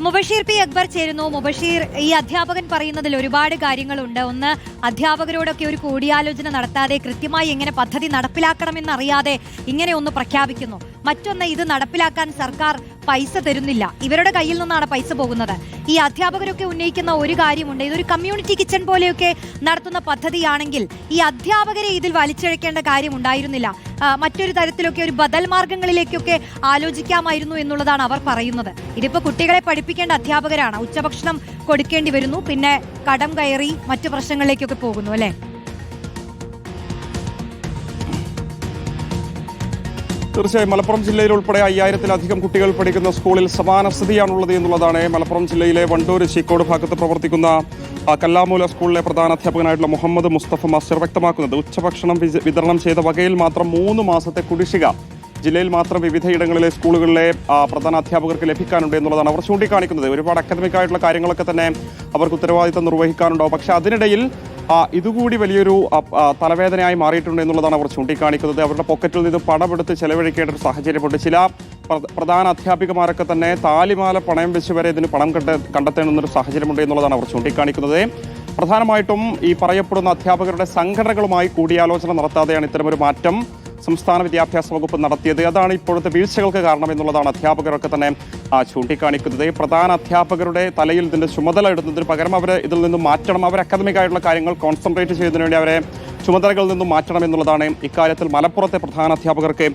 Mubasheer P Akbar ചേരുന്നു. മുബഷീർ, ഈ അധ്യാപകൻ പറയുന്നതിൽ ഒരുപാട് കാര്യങ്ങളുണ്ട്. ഒന്ന്, അധ്യാപകരോടൊക്കെ ഒരു കൂടിയാലോചന നടത്താതെ കൃത്യമായി എങ്ങനെ പദ്ധതി നടപ്പിലാക്കണമെന്നറിയാതെ ഇങ്ങനെ ഒന്ന് പ്രഖ്യാപിക്കുന്നു. മറ്റൊന്ന്, ഇത് നടപ്പിലാക്കാൻ സർക്കാർ പൈസ തരുന്നില്ല, ഇവരുടെ കയ്യിൽ നിന്നാണ് പൈസ പോകുന്നത്. ഈ അധ്യാപകരൊക്കെ ഉന്നയിക്കുന്ന ഒരു കാര്യമുണ്ട്, ഇതൊരു കമ്മ്യൂണിറ്റി കിച്ചൺ പോലെയൊക്കെ നടത്തുന്ന പദ്ധതിയാണെങ്കിൽ ഈ അധ്യാപകരെ ഇതിൽ വലിച്ചിഴക്കേണ്ട കാര്യമുണ്ടായിരുന്നില്ല, മറ്റൊരു തരത്തിലൊക്കെ ഒരു ബദൽ മാർഗങ്ങളിലേക്കൊക്കെ ആലോചിക്കാമായിരുന്നു എന്നുള്ളതാണ് അവർ പറയുന്നത്. ഇതിപ്പോ കുട്ടികളെ പഠിപ്പിക്കേണ്ട അധ്യാപകരാണ്, ഉച്ചഭക്ഷണം കൊടുക്കേണ്ടി വരുന്നു, പിന്നെ കടം കയറി മറ്റു പ്രശ്നങ്ങളിലേക്കൊക്കെ പോകുന്നു അല്ലേ? തീർച്ചയായും മലപ്പുറം ജില്ലയിൽ ഉൾപ്പെടെ 5000-ലധികം കുട്ടികൾ പഠിക്കുന്ന സ്കൂളിൽ സമാന സ്ഥിതിയാണുള്ളത് എന്നുള്ളതാണ് മലപ്പുറം ജില്ലയിലെ വണ്ടൂർ ചീക്കോട് ഭാഗത്ത് പ്രവർത്തിക്കുന്ന കല്ലാമൂല സ്കൂളിലെ പ്രധാന അധ്യാപകനായിട്ടുള്ള മുഹമ്മദ് മുസ്തഫ മാസ്റ്റർ വ്യക്തമാക്കുന്നത്. ഉച്ചഭക്ഷണം വിതരണം ചെയ്ത വകയിൽ മാത്രം 3 മാസത്തെ കുടിശ്ശിക ജില്ലയിൽ മാത്രം വിവിധയിടങ്ങളിലെ സ്കൂളുകളിലെ പ്രധാന അധ്യാപകർക്ക് ലഭിക്കാനുണ്ട് എന്നുള്ളതാണ് അവർ ചൂണ്ടിക്കാണിക്കുന്നത്. ഒരുപാട് അക്കാദമിക് ആയിട്ടുള്ള കാര്യങ്ങളൊക്കെ തന്നെ അവർക്ക് ഉത്തരവാദിത്തം നിർവഹിക്കാനുണ്ടാവും. പക്ഷെ അതിനിടയിൽ ഇതുകൂടി വലിയൊരു തലവേദനയായി മാറിയിട്ടുണ്ട് എന്നുള്ളതാണ് അവർ ചൂണ്ടിക്കാണിക്കുന്നത്. അവരുടെ പോക്കറ്റിൽ നിന്ന് പണമെടുത്ത് ചെലവഴിക്കേണ്ട ഒരു സാഹചര്യമുണ്ട്. ചില പ്രധാന അധ്യാപികമാരൊക്കെ തന്നെ താലിമാല പണയം വെച്ച് വരെ ഇതിന് പണം കണ്ടെത്തേണ്ടുന്നൊരു സാഹചര്യമുണ്ട് എന്നുള്ളതാണ് അവർ ചൂണ്ടിക്കാണിക്കുന്നത്. പ്രധാനമായിട്ടും ഈ പറയപ്പെടുന്ന അധ്യാപകരുടെ സംഘടനകളുമായി കൂടിയാലോചന നടത്താതെയാണ് ഇത്തരമൊരു മാറ്റം സംസ്ഥാന വിദ്യാഭ്യാസ വകുപ്പ് നടത്തിയത്. അതാണ് ഇപ്പോഴത്തെ വീഴ്ചകൾക്ക് കാരണം എന്നുള്ളതാണ് അധ്യാപകരൊക്കെ തന്നെ ചൂണ്ടിക്കാണിക്കുന്നത്. പ്രധാന അധ്യാപകരുടെ തലയിൽ ഇതിന്റെ ചുമതല ഇടുന്നതിന് പകരം അവരെ ഇതിൽ നിന്നും മാറ്റണം, അവർ അക്കാദമിക് ആയിട്ടുള്ള കാര്യങ്ങൾ കോൺസെൻട്രേറ്റ് ചെയ്യുന്നതിന് വേണ്ടി അവരെ ചുമതലകളിൽ നിന്നും മാറ്റണം എന്നുള്ളതാണ് ഇക്കാര്യത്തിൽ മലപ്പുറത്തെ പ്രധാന അധ്യാപകർക്ക്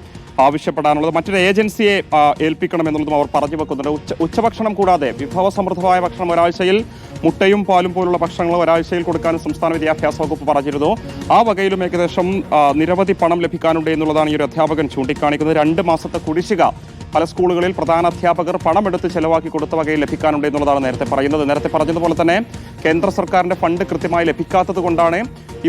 ആവശ്യപ്പെടാനുള്ളത്. മറ്റൊരു ഏജൻസിയെ ഏൽപ്പിക്കണം എന്നുള്ളതും അവർ പറഞ്ഞു വെക്കുന്നുണ്ട്. ഉച്ചഭക്ഷണം കൂടാതെ വിഭവസമൃദ്ധമായ ഭക്ഷണം ഒരാഴ്ചയിൽ മുട്ടയും പാലും പോലുള്ള ഭക്ഷണങ്ങൾ ഒരാഴ്ചയിൽ കൊടുക്കാനും സംസ്ഥാന വിദ്യാഭ്യാസ വകുപ്പ് പറഞ്ഞിരുന്നു. ആ വകയിലും ഏകദേശം നിരവധി പണം ലഭിക്കാനുണ്ട് എന്നുള്ളതാണ് ഈ ഒരു അധ്യാപകൻ ചൂണ്ടിക്കാണിക്കുന്നത്. 2 മാസത്തെ കുടിശ്ശിക പല സ്കൂളുകളിൽ പ്രധാന അധ്യാപകർ പണമെടുത്ത് ചെലവാക്കി കൊടുത്ത വകയിൽ ലഭിക്കാനുണ്ട് എന്നുള്ളതാണ് നേരത്തെ പറയുന്നത്. നേരത്തെ പറഞ്ഞതുപോലെ തന്നെ കേന്ദ്ര സർക്കാരിന്റെ ഫണ്ട് കൃത്യമായി ലഭിക്കാത്തത് കൊണ്ടാണ്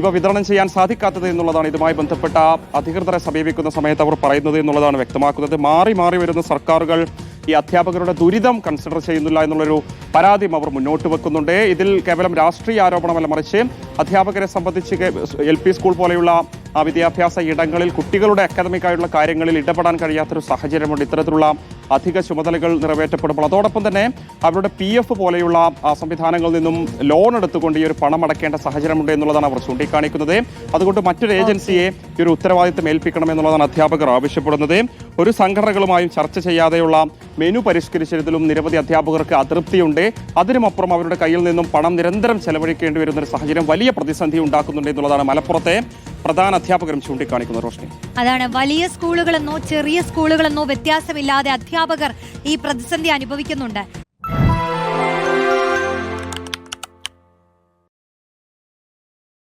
ഇവ വിതരണം ചെയ്യാൻ സാധിക്കാത്തത് എന്നുള്ളതാണ് ഇതുമായി ബന്ധപ്പെട്ട അധികൃതരെ സമീപിക്കുന്ന സമയത്ത് അവർ പറയുന്നത് എന്നുള്ളതാണ് വ്യക്തമാക്കുന്നത്. മാറി മാറി വരുന്ന സർക്കാരുകൾ ഈ അധ്യാപകരുടെ ദുരിതം കൺസിഡർ ചെയ്യുന്നില്ല എന്നുള്ളൊരു പരാതിയും അവർ മുന്നോട്ട് വെക്കുന്നുണ്ട്. ഇതിൽ കേവലം രാഷ്ട്രീയ ആരോപണമല്ല, മറിച്ച് അധ്യാപകരെ സംബന്ധിച്ച് LP സ്കൂൾ പോലെയുള്ള വിദ്യാഭ്യാസ ഇടങ്ങളിൽ കുട്ടികളുടെ അക്കാദമിക് ആയിട്ടുള്ള കാര്യങ്ങളിൽ ഇടപെടാൻ കഴിയാത്തൊരു സാഹചര്യമുണ്ട്. ഇത്തരത്തിലുള്ള അധിക ചുമതലകൾ നിറവേറ്റപ്പെടുമ്പോൾ അതോടൊപ്പം തന്നെ അവരുടെ PF പോലെയുള്ള സംവിധാനങ്ങളിൽ നിന്നും ലോൺ എടുത്തുകൊണ്ട് ഈ ഒരു പണം അടയ്ക്കേണ്ട സാഹചര്യമുണ്ട് എന്നുള്ളതാണ് അവർ ചൂണ്ടിക്കാണിക്കുന്നത്. അതുകൊണ്ട് മറ്റൊരു ഏജൻസിയെ ഈ ഒരു ഉത്തരവാദിത്തം ഏൽപ്പിക്കണം എന്നുള്ളതാണ് അധ്യാപകർ ആവശ്യപ്പെടുന്നത്. ഒരു സംഘടനകളുമായും ചർച്ച ചെയ്യാതെയുള്ള മെനു പരിഷ്കരിച്ചതിലും നിരവധി അധ്യാപകർക്ക് അതൃപ്തിയുണ്ട്. അതിനുമപ്പുറം അവരുടെ കയ്യിൽ നിന്നും പണം നിരന്തരം ചെലവഴിക്കേണ്ടി വരുന്ന ഒരു സാഹചര്യം വലിയ പ്രതിസന്ധി ഉണ്ടാക്കുന്നുണ്ട് എന്നുള്ളതാണ് മലപ്പുറത്തെ പ്രധാന അധ്യാപകരും ചൂണ്ടിക്കാണിക്കുന്നത്. റോഷ്നി, അതാണ്, വലിയ സ്കൂളുകളെന്നോ ചെറിയ സ്കൂളുകളെന്നോ വ്യത്യാസമില്ലാതെ അധ്യാപകർ ഈ പ്രതിസന്ധി അനുഭവിക്കുന്നുണ്ട്.